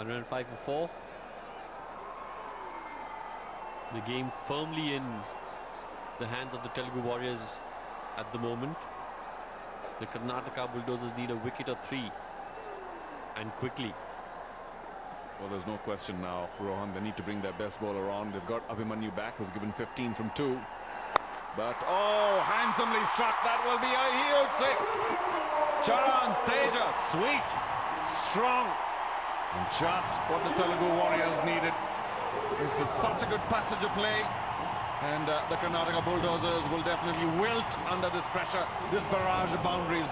105 for 4. The game firmly in the hands of the Telugu Warriors at the moment. The Karnataka Bulldozers need a wicket or 3, and quickly. Well, there's no question now, Rohan. They need to bring their best bowler on. They've got Abhimanyu back, who's given 15 from 2. But, oh, handsomely struck. That will be a huge 6. Charan Teja, sweet, strong, and just what the Telugu Warriors needed. This is such a good passage of play. And the Karnataka Bulldozers will definitely wilt under this pressure, this barrage of boundaries.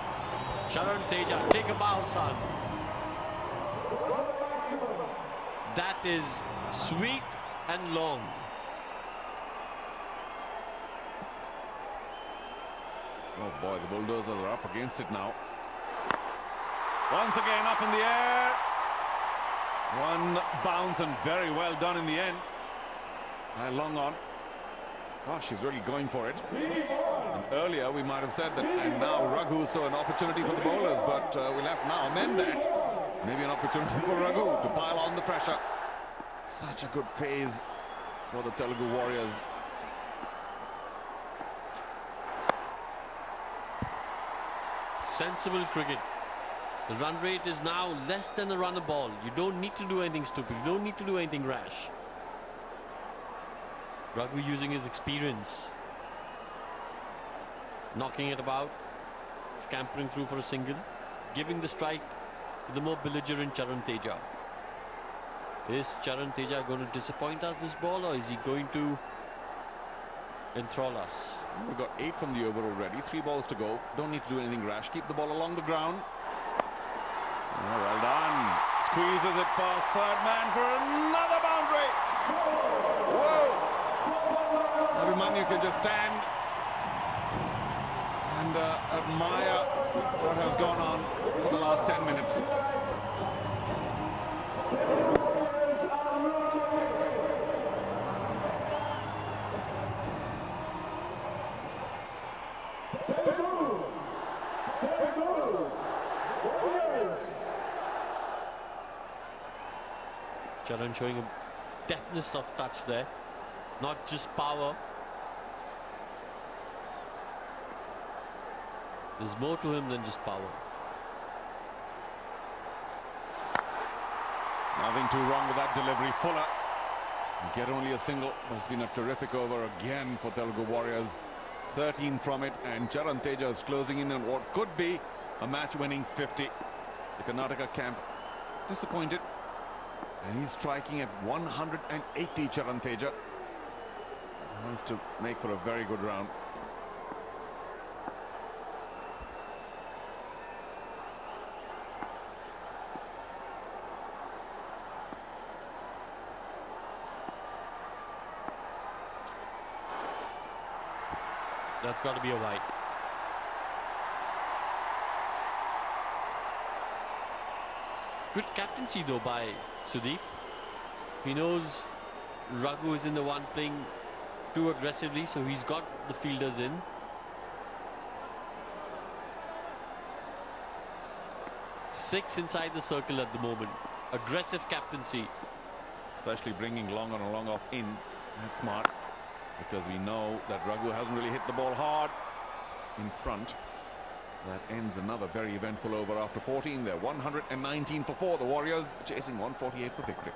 Charan Teja, take a bow, son. That is sweet and long. Oh boy, the Bulldozers are up against it now. Once again up in the air. One bounce and very well done in the end. And long on. Gosh, he's really going for it. And earlier we might have said that, and now Raghu saw an opportunity for the bowlers, but we'll have to now amend that. Maybe an opportunity for Raghu to pile on the pressure. Such a good phase for the Telugu Warriors. Sensible cricket. The run rate is now less than a run a ball. You don't need to do anything stupid. You don't need to do anything rash. Raghu using his experience. Knocking it about. Scampering through for a single. Giving the strike to the more belligerent Charan Teja. Is Charan Teja going to disappoint us this ball, or is he going to enthrall us? We've got 8 from the over already. 3 balls to go. Don't need to do anything rash. Keep the ball along the ground. Oh, well done. Squeezes it past third man for another boundary. Whoa! Abhimanyu can just stand and admire what has gone on for the last 10 minutes. Charan showing a deftness of touch there, not just power. There's more to him than just power. Nothing too wrong with that delivery. Fuller get only a single, but it's been a terrific over again for Telugu Warriors. 13 from it, and Charan Teja is closing in on what could be a match-winning 50. The Karnataka camp disappointed, and he's striking at 180. Charan Teja wants to make for a very good round. That's got to be a wide. Good captaincy though by Sudeep. He knows Raghu is in the one playing too aggressively, so he's got the fielders in. Six inside the circle at the moment. Aggressive captaincy. Especially bringing long on and long off in. That's smart, because we know that Raghu hasn't really hit the ball hard in front. That ends another very eventful over after 14. They're 119 for 4. The Warriors chasing 148 for victory.